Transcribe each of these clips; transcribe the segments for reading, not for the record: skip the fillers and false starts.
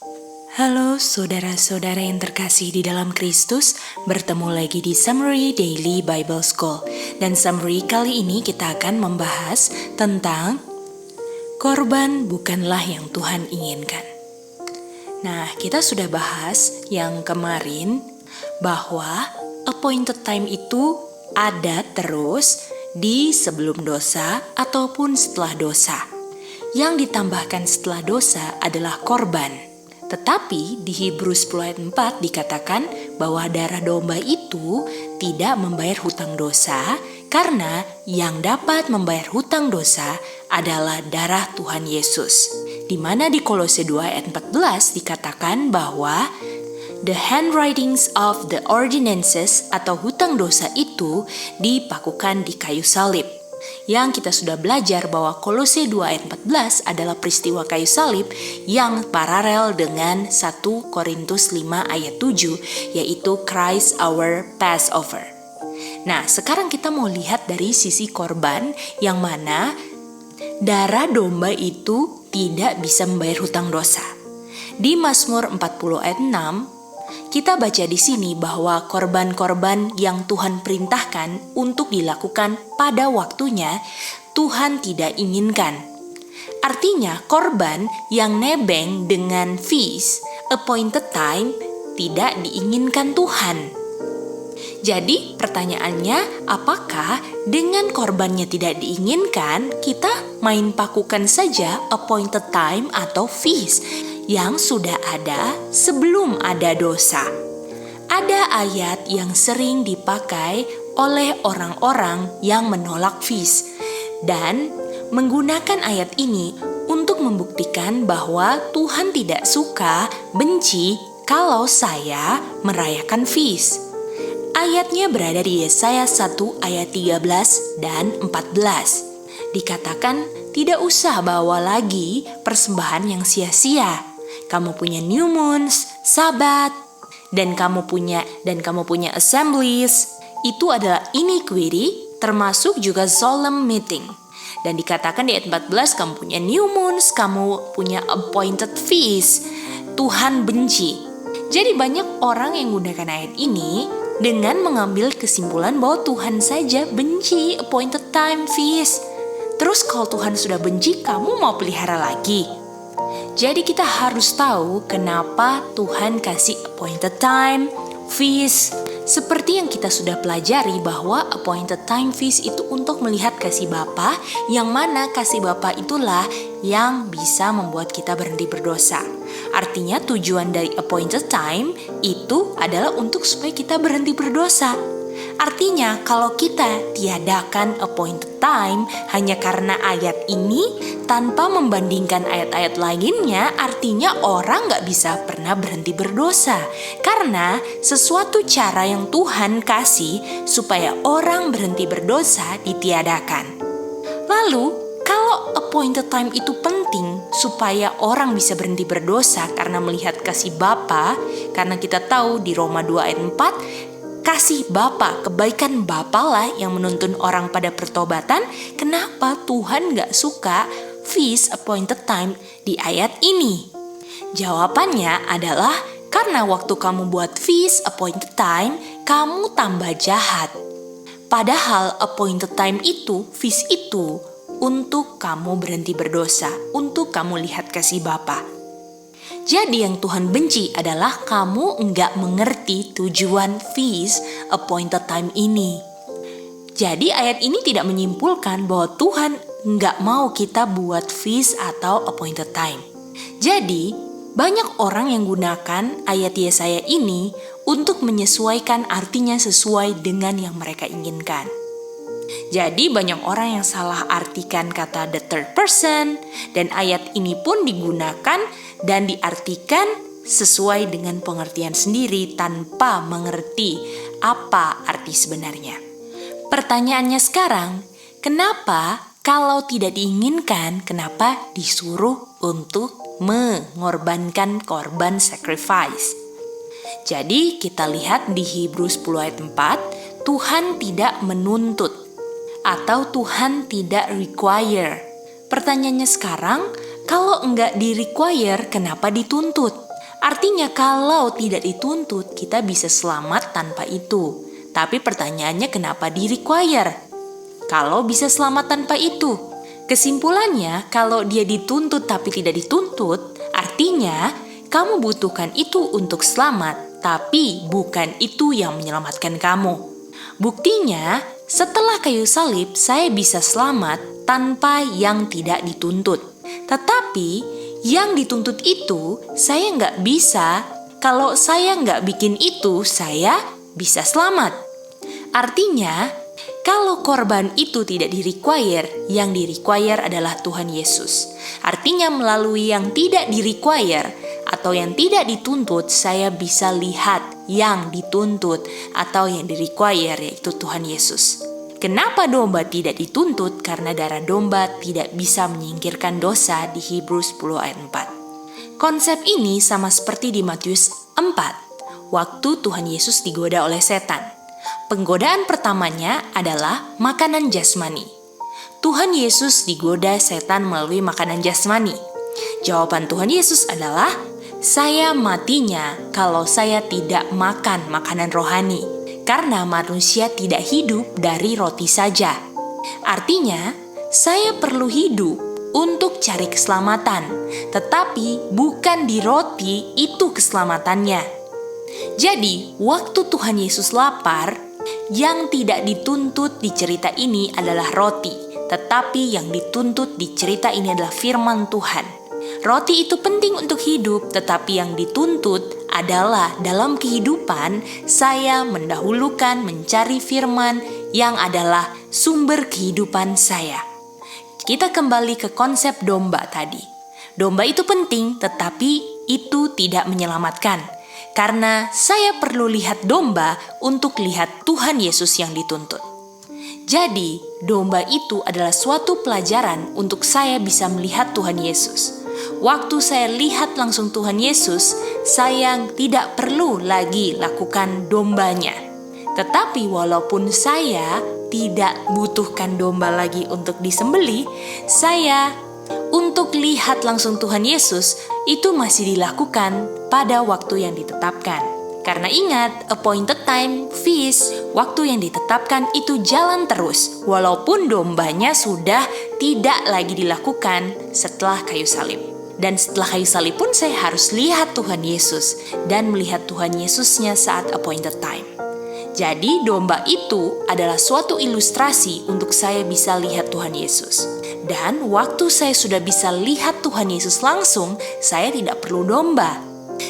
Halo saudara-saudara yang terkasih di dalam Kristus, bertemu lagi di Summary Daily Bible School. Dan summary kali ini kita akan membahas tentang korban bukanlah yang Tuhan inginkan. Nah, kita sudah bahas yang kemarin bahwa appointed time itu ada terus di sebelum dosa ataupun setelah dosa. Yang ditambahkan setelah dosa adalah korban. Tetapi di Hebrews 10 ayat 4 dikatakan bahwa darah domba itu tidak membayar hutang dosa karena yang dapat membayar hutang dosa adalah darah Tuhan Yesus. Di mana di Kolose 2 ayat 14 dikatakan bahwa the handwritings of the ordinances atau hutang dosa itu dipakukan di kayu salib. Yang kita sudah belajar bahwa Kolose 2 ayat 14 adalah peristiwa kayu salib yang paralel dengan 1 Korintus 5 ayat 7, yaitu Christ our Passover. Nah, sekarang kita mau lihat dari sisi korban yang mana darah domba itu tidak bisa membayar hutang dosa. Di Mazmur 40 ayat 6, kita baca di sini bahwa korban-korban yang Tuhan perintahkan untuk dilakukan pada waktunya, Tuhan tidak inginkan. Artinya, korban yang nebeng dengan feast, appointed time, tidak diinginkan Tuhan. Jadi, pertanyaannya, apakah dengan korbannya tidak diinginkan, kita main pakukan saja appointed time atau feast yang sudah ada sebelum ada dosa? Ada ayat yang sering dipakai oleh orang-orang yang menolak feast dan menggunakan ayat ini untuk membuktikan bahwa Tuhan tidak suka, benci kalau saya merayakan feast. Ayatnya berada di Yesaya 1 ayat 13 dan 14. Dikatakan tidak usah bawa lagi persembahan yang sia-sia. Kamu punya new moons, sabat, dan kamu punya assemblies. Itu adalah iniquity, termasuk juga solemn meeting. Dan dikatakan di ayat 14, kamu punya new moons, kamu punya appointed feast. Tuhan benci. Jadi banyak orang yang menggunakan ayat ini dengan mengambil kesimpulan bahwa Tuhan saja benci appointed time feast. Terus kalau Tuhan sudah benci, kamu mau pelihara lagi? Jadi kita harus tahu kenapa Tuhan kasih appointed time, feast. Seperti yang kita sudah pelajari bahwa appointed time feast itu untuk melihat kasih Bapa, yang mana kasih Bapa itulah yang bisa membuat kita berhenti berdosa. Artinya tujuan dari appointed time itu adalah untuk supaya kita berhenti berdosa. Artinya kalau kita tiadakan appointed time hanya karena ayat ini tanpa membandingkan ayat-ayat lainnya, artinya orang gak bisa pernah berhenti berdosa. Karena sesuatu cara yang Tuhan kasih supaya orang berhenti berdosa ditiadakan. Lalu kalau appointed time itu penting supaya orang bisa berhenti berdosa karena melihat kasih Bapa, karena kita tahu di Roma 2 ayat 4, kasih Bapa, kebaikan Bapa lah yang menuntun orang pada pertobatan. Kenapa Tuhan gak suka feast appointed time di ayat ini? Jawabannya adalah karena waktu kamu buat feast appointed time, kamu tambah jahat. Padahal appointed time itu, feast itu, untuk kamu berhenti berdosa, untuk kamu lihat kasih Bapa. Jadi yang Tuhan benci adalah kamu enggak mengerti tujuan feast appointed time ini. Jadi ayat ini tidak menyimpulkan bahwa Tuhan enggak mau kita buat feast atau appointed time. Jadi banyak orang yang gunakan ayat Yesaya ini untuk menyesuaikan artinya sesuai dengan yang mereka inginkan. Jadi banyak orang yang salah artikan kata the third person, dan ayat ini pun digunakan dan diartikan sesuai dengan pengertian sendiri tanpa mengerti apa arti sebenarnya. Pertanyaannya sekarang, kenapa kalau tidak diinginkan, kenapa disuruh untuk mengorbankan korban sacrifice? Jadi kita lihat di Hebrews 10 ayat 4, Tuhan tidak menuntut atau Tuhan tidak require. Pertanyaannya sekarang, kalau enggak di require, kenapa dituntut? Artinya kalau tidak dituntut, kita bisa selamat tanpa itu. Tapi pertanyaannya kenapa di-require? Kalau bisa selamat tanpa itu? Kesimpulannya, kalau dia dituntut tapi tidak dituntut, artinya kamu butuhkan itu untuk selamat, tapi bukan itu yang menyelamatkan kamu. Buktinya, setelah kayu salib, saya bisa selamat tanpa yang tidak dituntut. Tetapi, yang dituntut itu, saya nggak bisa. Kalau saya nggak bikin itu, saya bisa selamat. Artinya, kalau korban itu tidak di-require, yang di-require adalah Tuhan Yesus. Artinya melalui yang tidak di-require atau yang tidak dituntut, saya bisa lihat yang dituntut atau yang di-require, yaitu Tuhan Yesus. Kenapa domba tidak dituntut? Karena darah domba tidak bisa menyingkirkan dosa di Hebrews 10 ayat 4. Konsep ini sama seperti di Matius 4, waktu Tuhan Yesus digoda oleh setan. Penggodaan pertamanya adalah makanan jasmani. Tuhan Yesus digoda setan melalui makanan jasmani. Jawaban Tuhan Yesus adalah, saya matinya kalau saya tidak makan makanan rohani. Karena manusia tidak hidup dari roti saja. Artinya, saya perlu hidup untuk cari keselamatan, tetapi bukan di roti itu keselamatannya. Jadi, waktu Tuhan Yesus lapar, yang tidak dituntut di cerita ini adalah roti, tetapi yang dituntut di cerita ini adalah firman Tuhan. Roti itu penting untuk hidup, tetapi yang dituntut adalah dalam kehidupan saya mendahulukan mencari firman yang adalah sumber kehidupan saya. Kita kembali ke konsep domba tadi. Domba itu penting, tetapi itu tidak menyelamatkan. Karena saya perlu lihat domba untuk lihat Tuhan Yesus yang dituntut. Jadi, domba itu adalah suatu pelajaran untuk saya bisa melihat Tuhan Yesus. Waktu saya lihat langsung Tuhan Yesus, saya tidak perlu lagi lakukan dombanya. Tetapi walaupun saya tidak butuhkan domba lagi untuk disembelih, saya untuk lihat langsung Tuhan Yesus itu masih dilakukan pada waktu yang ditetapkan. Karena ingat, appointed time, feast, waktu yang ditetapkan itu jalan terus, walaupun dombanya sudah tidak lagi dilakukan setelah kayu salib. Dan setelah kayu salib pun saya harus lihat Tuhan Yesus dan melihat Tuhan Yesusnya saat appointed time. Jadi domba itu adalah suatu ilustrasi untuk saya bisa lihat Tuhan Yesus. Dan waktu saya sudah bisa lihat Tuhan Yesus langsung, saya tidak perlu domba.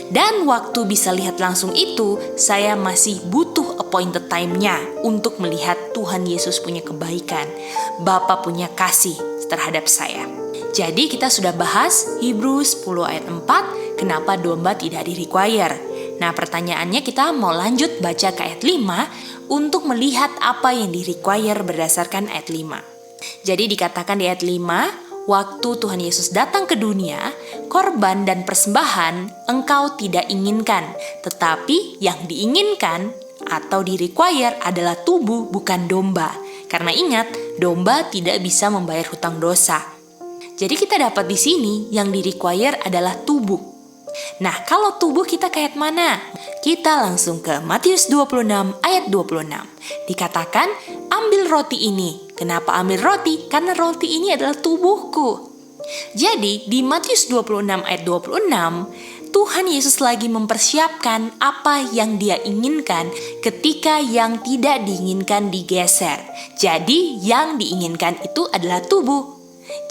Dan waktu bisa lihat langsung itu, saya masih butuh appointed time-nya untuk melihat Tuhan Yesus punya kebaikan, Bapa punya kasih terhadap saya. Jadi kita sudah bahas Hebrews 10 ayat 4, kenapa domba tidak di-require. Nah pertanyaannya kita mau lanjut baca ke ayat 5 untuk melihat apa yang di-require berdasarkan ayat 5. Jadi dikatakan di ayat 5, waktu Tuhan Yesus datang ke dunia, korban dan persembahan engkau tidak inginkan, tetapi yang diinginkan atau di-require adalah tubuh bukan domba. Karena ingat, domba tidak bisa membayar hutang dosa. Jadi kita dapat di sini yang di-require adalah tubuh. Nah, kalau tubuh kita kayak mana? Kita langsung ke Matius 26 ayat 26. Dikatakan, ambil roti ini. Kenapa ambil roti? Karena roti ini adalah tubuhku. Jadi, di Matius 26 ayat 26, Tuhan Yesus lagi mempersiapkan apa yang dia inginkan ketika yang tidak diinginkan digeser. Jadi, yang diinginkan itu adalah tubuh.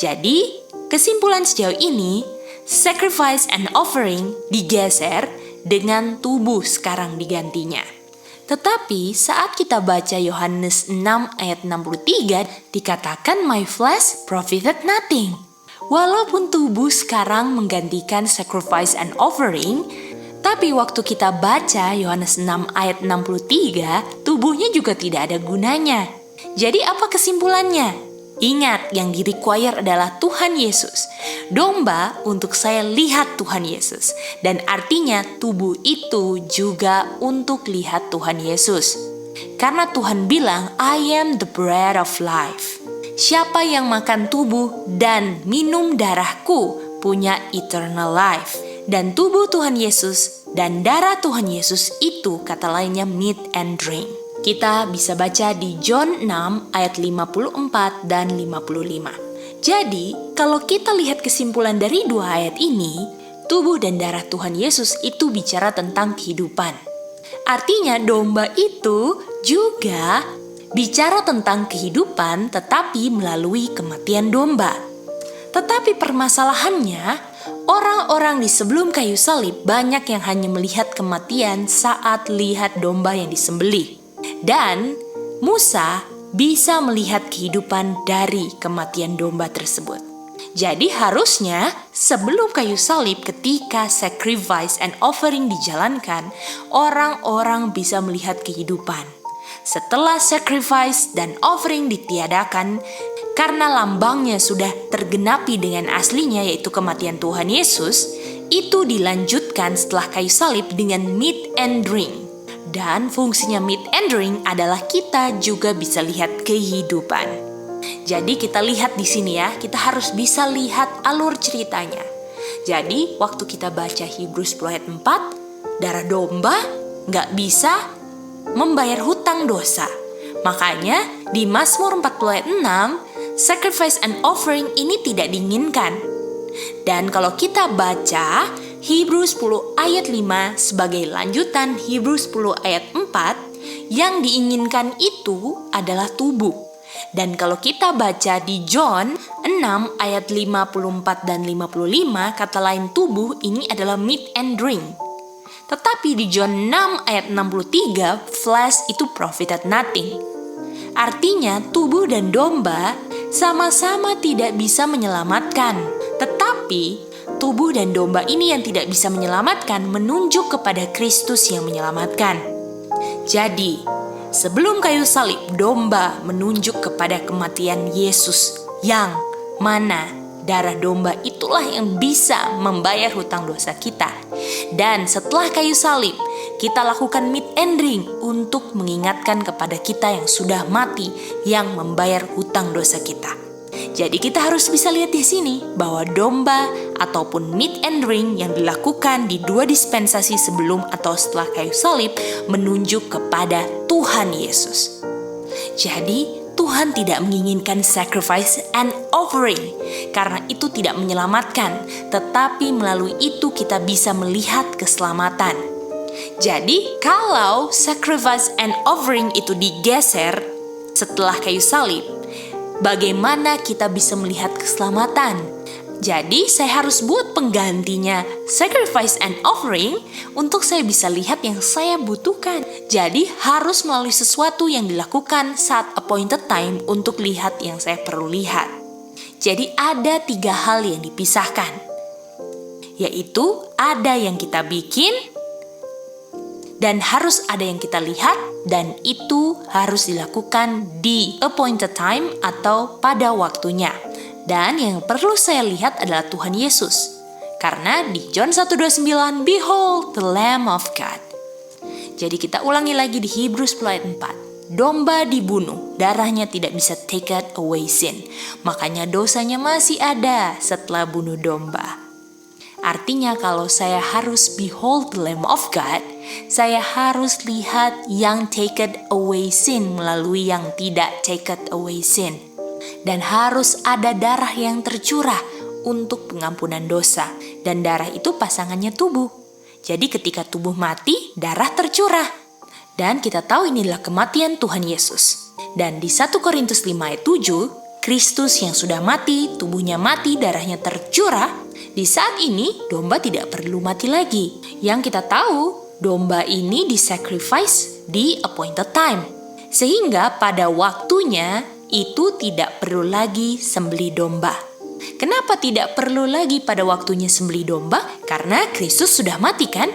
Jadi, kesimpulan sejauh ini, sacrifice and offering digeser dengan tubuh sekarang digantinya. Tetapi saat kita baca Yohanes 6 ayat 63, dikatakan my flesh profited nothing. Walaupun tubuh sekarang menggantikan sacrifice and offering, tapi waktu kita baca Yohanes 6 ayat 63, tubuhnya juga tidak ada gunanya. Jadi apa kesimpulannya? Ingat, yang di-require adalah Tuhan Yesus. Domba untuk saya lihat Tuhan Yesus. Dan artinya tubuh itu juga untuk lihat Tuhan Yesus. Karena Tuhan bilang, I am the bread of life. Siapa yang makan tubuh dan minum darahku punya eternal life. dan tubuh Tuhan Yesus dan darah Tuhan Yesus itu kata lainnya meat and drink. Kita bisa baca di John 6 ayat 54 dan 55. Jadi, kalau kita lihat kesimpulan dari dua ayat ini, tubuh dan darah Tuhan Yesus itu bicara tentang kehidupan. Artinya domba itu juga bicara tentang kehidupan tetapi melalui kematian domba. Tetapi permasalahannya, orang-orang di sebelum kayu salib banyak yang hanya melihat kematian saat lihat domba yang disembelih. Dan Musa bisa melihat kehidupan dari kematian domba tersebut. Jadi harusnya sebelum kayu salib ketika sacrifice and offering dijalankan, orang-orang bisa melihat kehidupan. Setelah sacrifice dan offering ditiadakan, karena lambangnya sudah tergenapi dengan aslinya yaitu kematian Tuhan Yesus, itu dilanjutkan setelah kayu salib dengan meat and drink. Dan fungsinya meat and drink adalah kita juga bisa lihat kehidupan. Jadi kita lihat di sini ya, kita harus bisa lihat alur ceritanya. Jadi waktu kita baca Hebrews 10 ayat 4, darah domba nggak bisa membayar hutang dosa. Makanya di Mazmur 40 ayat 6, sacrifice and offering ini tidak diinginkan. Dan kalau kita baca Hebrews 10 ayat 5 sebagai lanjutan Hebrews 10 ayat 4, yang diinginkan itu adalah tubuh. Dan kalau kita baca di John 6 ayat 54 dan 55, kata lain tubuh ini adalah meat and drink. Tetapi di John 6 ayat 63, flesh itu profited nothing. Artinya tubuh dan domba sama-sama tidak bisa menyelamatkan. Tetapi tubuh dan domba ini yang tidak bisa menyelamatkan menunjuk kepada Kristus yang menyelamatkan. Jadi, sebelum kayu salib, domba menunjuk kepada kematian Yesus yang mana darah domba itulah yang bisa membayar hutang dosa kita. Dan setelah kayu salib, kita lakukan meat and drink untuk mengingatkan kepada kita yang sudah mati yang membayar hutang dosa kita. Jadi kita harus bisa lihat di sini bahwa domba ataupun meat and drink yang dilakukan di dua dispensasi sebelum atau setelah kayu salib menunjuk kepada Tuhan Yesus. Jadi Tuhan tidak menginginkan sacrifice and offering karena itu tidak menyelamatkan, tetapi melalui itu kita bisa melihat keselamatan. Jadi kalau sacrifice and offering itu digeser setelah kayu salib, bagaimana kita bisa melihat keselamatan? Jadi saya harus buat penggantinya sacrifice and offering untuk saya bisa lihat yang saya butuhkan. Jadi harus melalui sesuatu yang dilakukan saat appointed time untuk lihat yang saya perlu lihat. Jadi ada 3 hal yang dipisahkan. Yaitu ada yang kita bikin dan harus ada yang kita lihat, dan itu harus dilakukan di appointed time atau pada waktunya. Dan yang perlu saya lihat adalah Tuhan Yesus. Karena di John 1:29, Behold the Lamb of God. Jadi kita ulangi lagi di Hebrews 10 ayat 4. Domba dibunuh, darahnya tidak bisa take away sin. Makanya dosanya masih ada setelah bunuh domba. Artinya kalau saya harus behold the Lamb of God, saya harus lihat yang take away sin melalui yang tidak take away sin. Dan harus ada darah yang tercurah untuk pengampunan dosa. Dan darah itu pasangannya tubuh. Jadi ketika tubuh mati, darah tercurah. Dan kita tahu inilah kematian Tuhan Yesus. Dan di 1 Korintus 5 ayat 7, Kristus yang sudah mati, tubuhnya mati, darahnya tercurah. Di saat ini, domba tidak perlu mati lagi. Yang kita tahu, domba ini disacrifice di appointed time. Sehingga pada waktunya, itu tidak perlu lagi sembelih domba. Kenapa tidak perlu lagi pada waktunya sembelih domba? Karena Kristus sudah mati kan?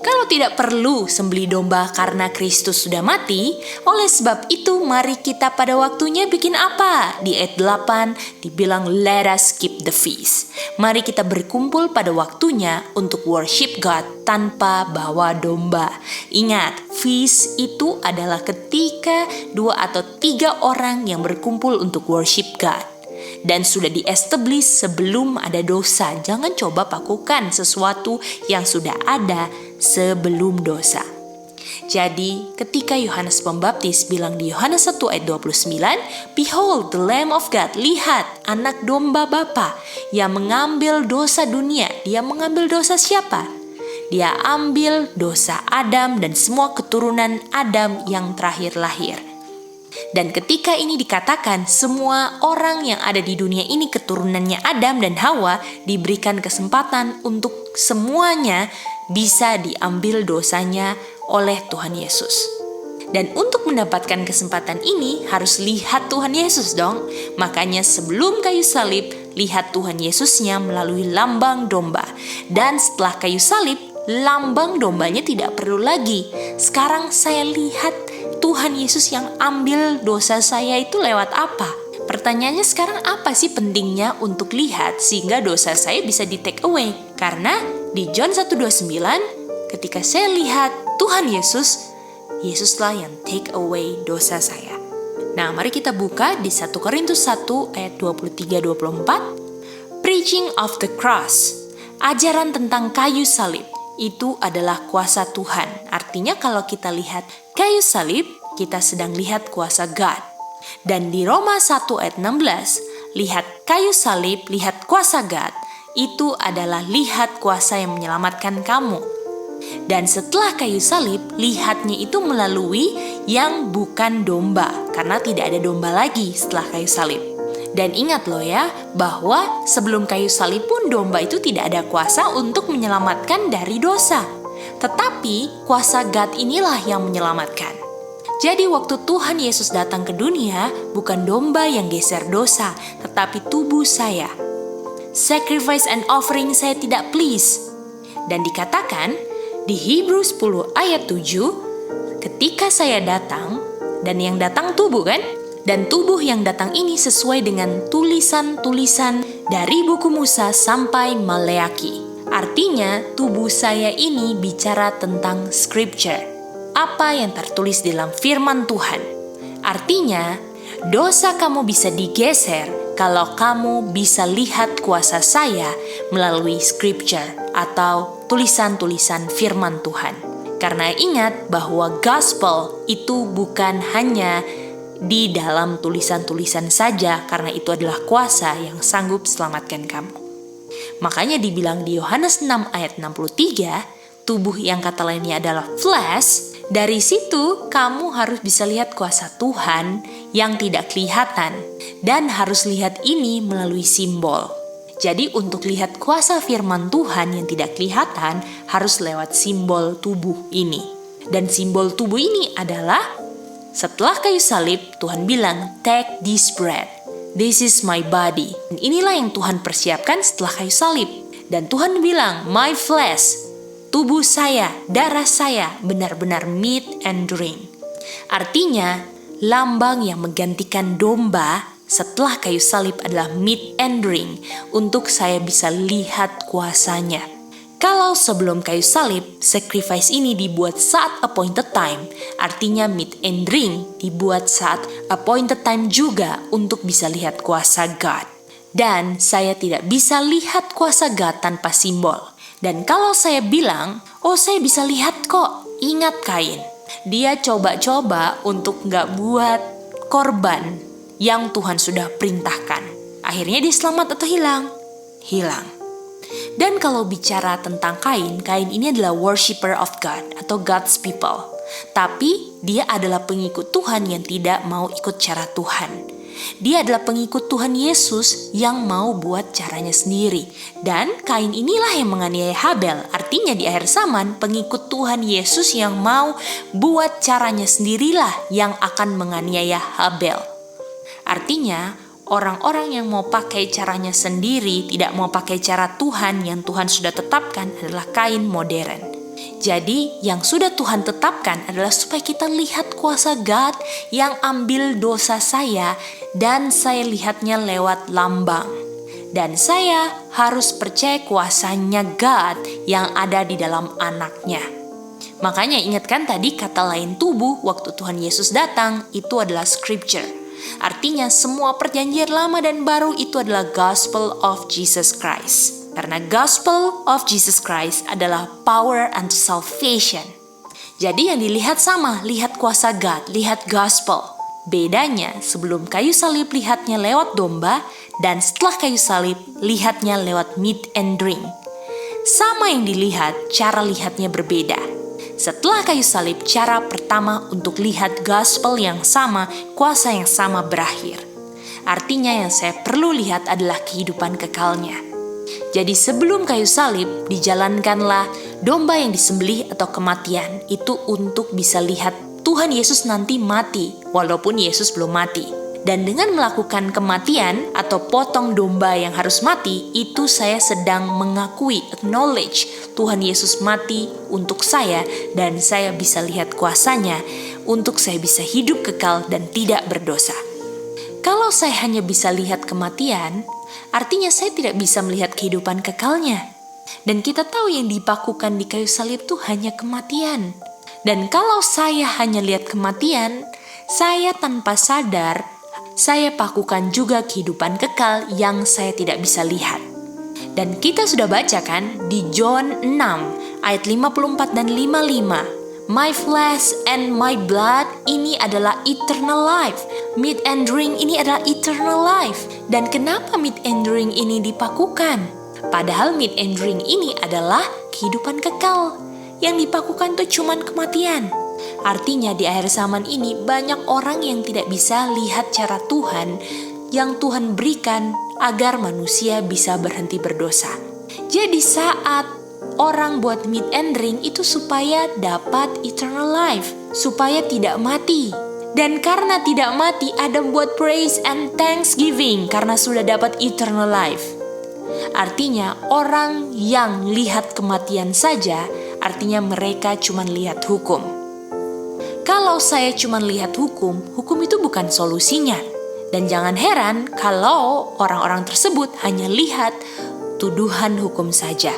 Kalau tidak perlu sembelih domba karena Kristus sudah mati, oleh sebab itu mari kita pada waktunya bikin apa? Di ayat 8 dibilang let us keep the feast. Mari kita berkumpul pada waktunya untuk worship God tanpa bawa domba. Ingat, feast itu adalah ketika 2 atau 3 orang yang berkumpul untuk worship God. dan sudah di-establish sebelum ada dosa. Jangan coba lakukan sesuatu yang sudah ada sebelum dosa. Jadi ketika Yohanes Pembaptis bilang di Yohanes 1 ayat 29, "Behold the Lamb of God," lihat anak domba Bapa yang mengambil dosa dunia. Dia mengambil dosa siapa? Dia ambil dosa Adam dan semua keturunan Adam yang terakhir lahir. Dan ketika ini dikatakan, semua orang yang ada di dunia ini keturunannya Adam dan Hawa diberikan kesempatan untuk semuanya bisa diambil dosanya oleh Tuhan Yesus. Dan untuk mendapatkan kesempatan ini harus lihat Tuhan Yesus dong. Makanya sebelum kayu salib, lihat Tuhan Yesusnya melalui lambang domba. Dan setelah kayu salib, lambang dombanya tidak perlu lagi. Sekarang saya lihat Tuhan Yesus yang ambil dosa saya itu lewat apa? Pertanyaannya sekarang apa sih pentingnya untuk lihat sehingga dosa saya bisa di take away? Karena di John 1:29 ketika saya lihat Tuhan Yesus, Yesuslah yang take away dosa saya. Nah, mari kita buka di 1 Korintus 1 ayat 23-24. Preaching of the cross. Ajaran tentang kayu salib. Itu adalah kuasa Tuhan. Artinya kalau kita lihat kayu salib, kita sedang lihat kuasa God. Dan di Roma 1 ayat 16, lihat kayu salib, lihat kuasa God. Itu adalah lihat kuasa yang menyelamatkan kamu. Dan setelah kayu salib, lihatnya itu melalui yang bukan domba. Karena tidak ada domba lagi setelah kayu salib. Dan ingat loh ya, bahwa sebelum kayu salib pun domba itu tidak ada kuasa untuk menyelamatkan dari dosa. Tetapi kuasa God inilah yang menyelamatkan. Jadi waktu Tuhan Yesus datang ke dunia, bukan domba yang geser dosa, tetapi tubuh saya. Sacrifice and offering saya tidak please. Dan dikatakan di Hebrew 10 ayat 7, ketika saya datang, dan yang datang tubuh kan? Dan tubuh yang datang ini sesuai dengan tulisan-tulisan dari buku Musa sampai Maleaki. Artinya tubuh saya ini bicara tentang scripture. Apa yang tertulis dalam firman Tuhan. Artinya dosa kamu bisa digeser kalau kamu bisa lihat kuasa saya melalui scripture atau tulisan-tulisan firman Tuhan. Karena ingat bahwa gospel itu bukan hanya di dalam tulisan-tulisan saja, karena itu adalah kuasa yang sanggup selamatkan kamu. Makanya dibilang di Yohanes 6 ayat 63, tubuh yang kata lainnya adalah flesh. Dari situ kamu harus bisa lihat kuasa Tuhan yang tidak kelihatan, dan harus lihat ini melalui simbol. Jadi untuk lihat kuasa firman Tuhan yang tidak kelihatan harus lewat simbol tubuh ini. Dan simbol tubuh ini adalah setelah kayu salib, Tuhan bilang, "Take this bread. This is my body." Dan inilah yang Tuhan persiapkan setelah kayu salib. Dan Tuhan bilang, "My flesh," tubuh saya, darah saya, benar-benar meat and drink. Artinya, lambang yang menggantikan domba setelah kayu salib adalah meat and drink untuk saya bisa lihat kuasanya. Kalau sebelum kayu salib, sacrifice ini dibuat saat appointed time, artinya meat and drink dibuat saat appointed time juga untuk bisa lihat kuasa God. Dan saya tidak bisa lihat kuasa God tanpa simbol. Dan kalau saya bilang, oh saya bisa lihat kok, ingat Kain. Dia coba-coba untuk gak buat korban yang Tuhan sudah perintahkan. Akhirnya dia selamat atau hilang? Hilang. Dan kalau bicara tentang Kain ini adalah worshiper of God atau God's people. Tapi dia adalah pengikut Tuhan yang tidak mau ikut cara Tuhan. Dia adalah pengikut Tuhan Yesus yang mau buat caranya sendiri. Dan Kain inilah yang menganiaya Habel. Artinya di akhir zaman pengikut Tuhan Yesus yang mau buat caranya sendirilah yang akan menganiaya Habel. Artinya orang-orang yang mau pakai caranya sendiri, tidak mau pakai cara Tuhan yang Tuhan sudah tetapkan adalah Kain modern. Jadi yang sudah Tuhan tetapkan adalah supaya kita lihat kuasa God yang ambil dosa saya dan saya lihatnya lewat lambang. Dan saya harus percaya kuasanya God yang ada di dalam anaknya. Makanya ingatkan tadi kata lain tubuh waktu Tuhan Yesus datang itu adalah scripture. Artinya semua perjanjian lama dan baru itu adalah Gospel of Jesus Christ. Karena Gospel of Jesus Christ adalah power unto salvation. Jadi yang dilihat sama, lihat kuasa God, lihat Gospel. Bedanya sebelum kayu salib lihatnya lewat domba, dan setelah kayu salib lihatnya lewat meat and drink. Sama yang dilihat, cara lihatnya berbeda. Setelah kayu salib, cara pertama untuk lihat gospel yang sama, kuasa yang sama berakhir. Artinya yang saya perlu lihat adalah kehidupan kekalnya. Jadi sebelum kayu salib, dijalankanlah domba yang disembelih atau kematian. Itu untuk bisa lihat Tuhan Yesus nanti mati, walaupun Yesus belum mati. Dan dengan melakukan kematian atau potong domba yang harus mati, itu saya sedang mengakui, acknowledge Tuhan Yesus mati untuk saya dan saya bisa lihat kuasanya untuk saya bisa hidup kekal dan tidak berdosa. Kalau saya hanya bisa lihat kematian, artinya saya tidak bisa melihat kehidupan kekalnya. Dan kita tahu yang dipakukan di kayu salib itu hanya kematian. Dan kalau saya hanya lihat kematian, saya tanpa sadar, saya pakukan juga kehidupan kekal yang saya tidak bisa lihat. Dan kita sudah baca kan di John 6 ayat 54 dan 55. My flesh and my blood ini adalah eternal life. Meat and drink ini adalah eternal life. Dan kenapa meat and drink ini dipakukan? Padahal meat and drink ini adalah kehidupan kekal. Yang dipakukan tuh cuman kematian. Artinya di akhir zaman ini banyak orang yang tidak bisa lihat cara Tuhan yang Tuhan berikan agar manusia bisa berhenti berdosa. Jadi saat orang buat meat and drink itu supaya dapat eternal life, supaya tidak mati. Dan karena tidak mati ada buat praise and thanksgiving karena sudah dapat eternal life. Artinya orang yang lihat kematian saja, artinya mereka cuma lihat hukum. Kalau saya cuma lihat hukum itu bukan solusinya. Dan jangan heran kalau orang-orang tersebut hanya lihat tuduhan hukum saja.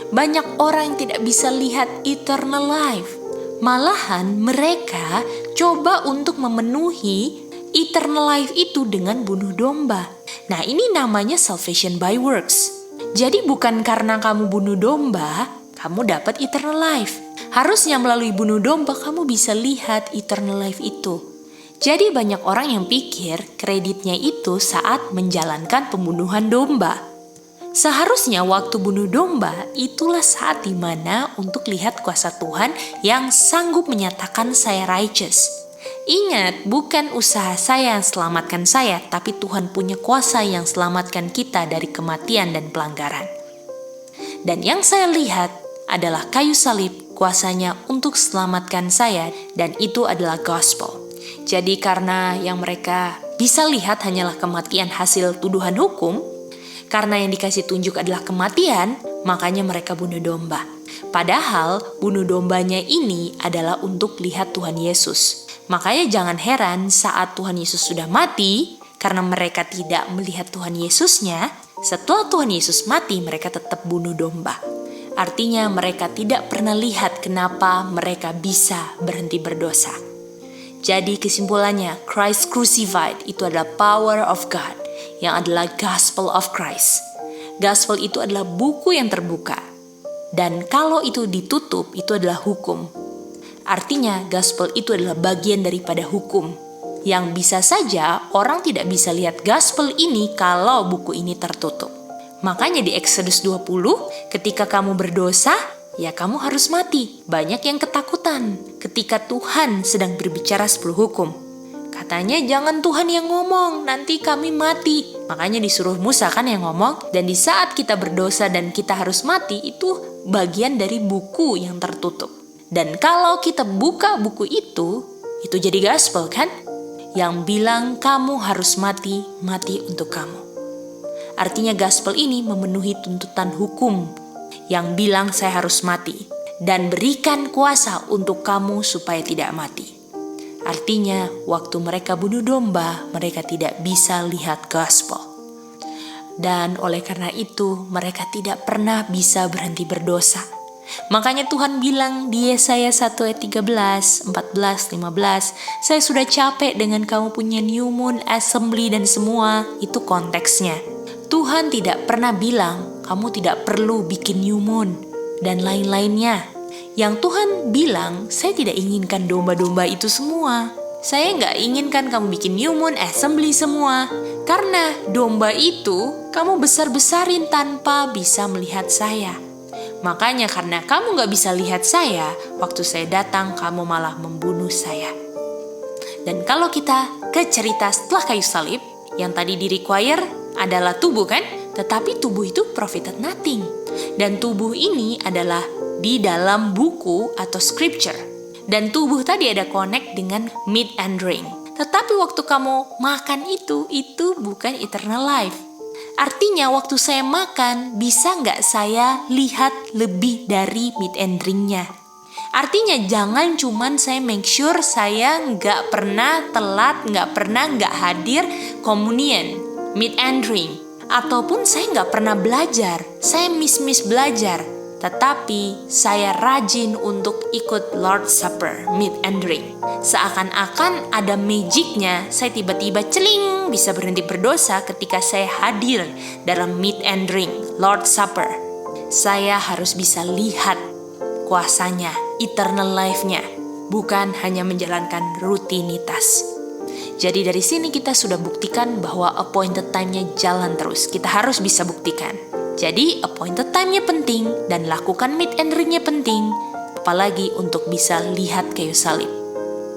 Banyak orang yang tidak bisa lihat eternal life. Malahan mereka coba untuk memenuhi eternal life itu dengan bunuh domba. Nah, ini namanya salvation by works. Jadi bukan karena kamu bunuh domba, kamu dapat eternal life. Harusnya melalui bunuh domba kamu bisa lihat eternal life itu. Jadi banyak orang yang pikir kreditnya itu saat menjalankan pembunuhan domba. Seharusnya waktu bunuh domba itulah saat dimana untuk lihat kuasa Tuhan yang sanggup menyatakan saya righteous. Ingat, bukan usaha saya yang selamatkan saya, tapi Tuhan punya kuasa yang selamatkan kita dari kematian dan pelanggaran. Dan yang saya lihat adalah kayu salib, kuasanya untuk selamatkan saya, dan itu adalah gospel. Jadi karena yang mereka bisa lihat hanyalah kematian hasil tuduhan hukum, karena yang dikasih tunjuk adalah kematian, makanya mereka bunuh domba. Padahal bunuh dombanya ini adalah untuk lihat Tuhan Yesus. Makanya jangan heran saat Tuhan Yesus sudah mati, karena mereka tidak melihat Tuhan Yesusnya, setelah Tuhan Yesus mati mereka tetap bunuh domba. Artinya mereka tidak pernah lihat kenapa mereka bisa berhenti berdosa. Jadi kesimpulannya, Christ crucified itu adalah power of God, yang adalah gospel of Christ. Gospel itu adalah buku yang terbuka. Dan kalau itu ditutup, itu adalah hukum. Artinya gospel itu adalah bagian daripada hukum. Yang bisa saja orang tidak bisa lihat gospel ini kalau buku ini tertutup. Makanya di Exodus 20, ketika kamu berdosa, ya kamu harus mati. Banyak yang ketakutan ketika Tuhan sedang berbicara 10 hukum. Katanya jangan Tuhan yang ngomong, nanti kami mati. Makanya disuruh Musa kan yang ngomong. Dan di saat kita berdosa dan kita harus mati, itu bagian dari buku yang tertutup. Dan kalau kita buka buku itu jadi gospel kan? Yang bilang kamu harus mati, mati untuk kamu. Artinya gospel ini memenuhi tuntutan hukum yang bilang saya harus mati dan berikan kuasa untuk kamu supaya tidak mati. Artinya waktu mereka bunuh domba, mereka tidak bisa lihat gospel. Dan oleh karena itu mereka tidak pernah bisa berhenti berdosa. Makanya Tuhan bilang di Yesaya 1 ayat 13, 14, 15, saya sudah capek dengan kamu punya new moon, assembly dan semua. Itu konteksnya. Tuhan tidak pernah bilang kamu tidak perlu bikin new moon dan lain-lainnya. Yang Tuhan bilang, saya tidak inginkan domba-domba itu semua. Saya nggak inginkan kamu bikin new moon, assembly semua. Karena domba itu kamu besar-besarin tanpa bisa melihat saya. Makanya karena kamu gak bisa lihat saya, waktu saya datang kamu malah membunuh saya. Dan kalau kita ke cerita setelah kayu salib, yang tadi di require adalah tubuh kan? Tetapi tubuh itu profited nothing. Dan tubuh ini adalah di dalam buku atau scripture. Dan tubuh tadi ada connect dengan meat and drink. Tetapi waktu kamu makan itu bukan eternal life. Artinya waktu saya makan, bisa nggak saya lihat lebih dari meat and drink-nya? Artinya jangan cuman saya make sure saya nggak pernah telat, nggak pernah nggak hadir communion, meat and drink. Ataupun saya nggak pernah belajar, saya miss belajar. Tetapi saya rajin untuk ikut Lord's Supper, meat and drink. Seakan-akan ada magicnya, saya tiba-tiba celing bisa berhenti berdosa ketika saya hadir dalam meat and drink, Lord's Supper. Saya harus bisa lihat kuasanya, eternal life-nya, bukan hanya menjalankan rutinitas. Jadi dari sini kita sudah buktikan bahwa appointed time-nya jalan terus. Kita harus bisa buktikan. Jadi appointed time-nya penting dan lakukan meat and drink-nya penting. Apalagi untuk bisa lihat kayu salib.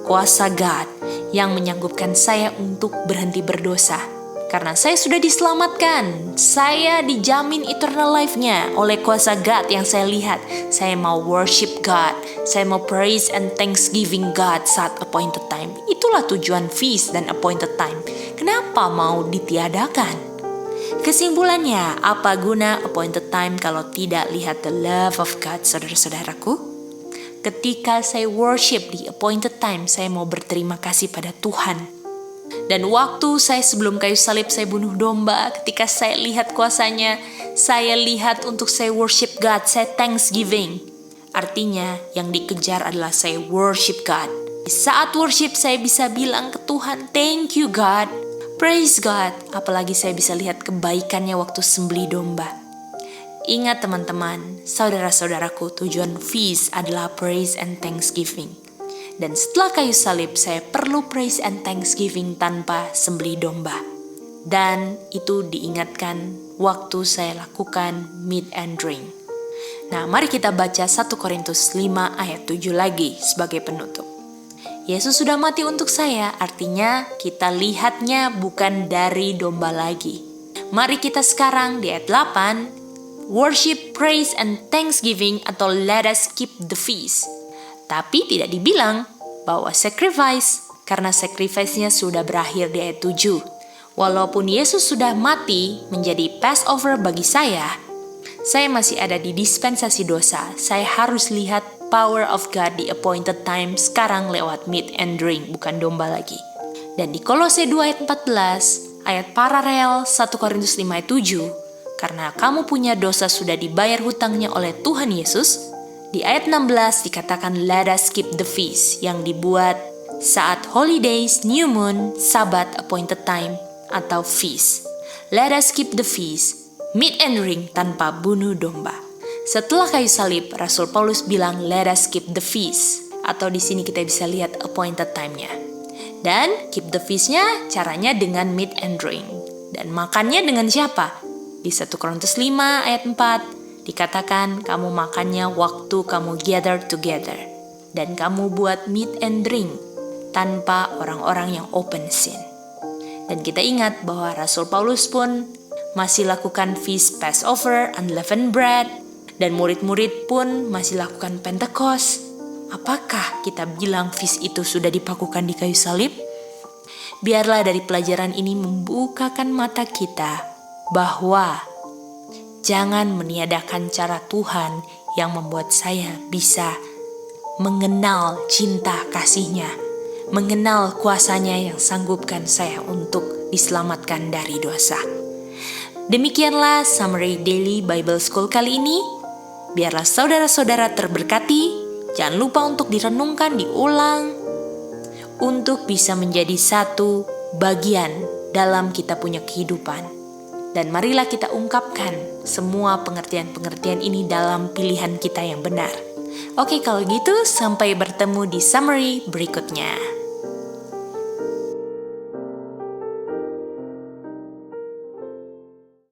Kuasa God yang menyanggupkan saya untuk berhenti berdosa. Karena saya sudah diselamatkan. Saya dijamin eternal life-nya oleh kuasa God yang saya lihat. Saya mau worship God. Saya mau praise and thanksgiving God saat appointed time. Itulah tujuan feast dan appointed time. Kenapa mau ditiadakan? Kesimpulannya, apa guna appointed time kalau tidak lihat the love of God, saudara-saudaraku? Ketika saya worship di appointed time, saya mau berterima kasih pada Tuhan. Dan waktu saya sebelum kayu salib, saya bunuh domba. Ketika saya lihat kuasanya, saya lihat untuk saya worship God, saya thanksgiving. Artinya, yang dikejar adalah saya worship God. Saat worship, saya bisa bilang ke Tuhan, thank you God. Praise God, apalagi saya bisa lihat kebaikannya waktu sembelih domba. Ingat teman-teman, saudara-saudaraku, tujuan feast adalah praise and thanksgiving. Dan setelah kayu salib, saya perlu praise and thanksgiving tanpa sembelih domba. Dan itu diingatkan waktu saya lakukan meat and drink. Nah, mari kita baca 1 Korintus 5 ayat 7 lagi sebagai penutup. Yesus sudah mati untuk saya, artinya kita lihatnya bukan dari domba lagi. Mari kita sekarang di ayat 8, worship, praise, and thanksgiving atau let us keep the feast. Tapi tidak dibilang bahwa sacrifice, karena sacrifice-nya sudah berakhir di ayat 7. Walaupun Yesus sudah mati menjadi Passover bagi saya masih ada di dispensasi dosa. Saya harus lihat power of God di appointed time sekarang lewat meat and drink, bukan domba lagi. Dan di Kolose 2 ayat 14, ayat paralel 1 Korintus 5 ayat 7, karena kamu punya dosa sudah dibayar hutangnya oleh Tuhan Yesus, di ayat 16 dikatakan let us keep the feast yang dibuat saat holidays, new moon, sabat, appointed time, atau feast. Let us keep the feast, meat and drink tanpa bunuh domba. Setelah kayu salib, Rasul Paulus bilang, let us keep the feast. Atau di sini kita bisa lihat appointed time-nya. Dan keep the feast-nya caranya dengan meat and drink. Dan makannya dengan siapa? Di 1 Korintus 5 ayat 4 dikatakan kamu makannya waktu kamu gather together. Dan kamu buat meat and drink tanpa orang-orang yang open sin. Dan kita ingat bahwa Rasul Paulus pun masih lakukan feast Passover, unleavened bread, dan murid-murid pun masih lakukan Pentecost. Apakah kita bilang feast itu sudah dipakukan di kayu salib? Biarlah dari pelajaran ini membukakan mata kita bahwa jangan meniadakan cara Tuhan yang membuat saya bisa mengenal cinta kasih-Nya, mengenal kuasanya yang sanggupkan saya untuk diselamatkan dari dosa. Demikianlah Summary Daily Bible School kali ini. Biarlah saudara-saudara terberkati. Jangan lupa untuk direnungkan, diulang, untuk bisa menjadi satu bagian dalam kita punya kehidupan. Dan marilah kita ungkapkan semua pengertian-pengertian ini dalam pilihan kita yang benar. Oke, kalau gitu sampai bertemu di summary berikutnya.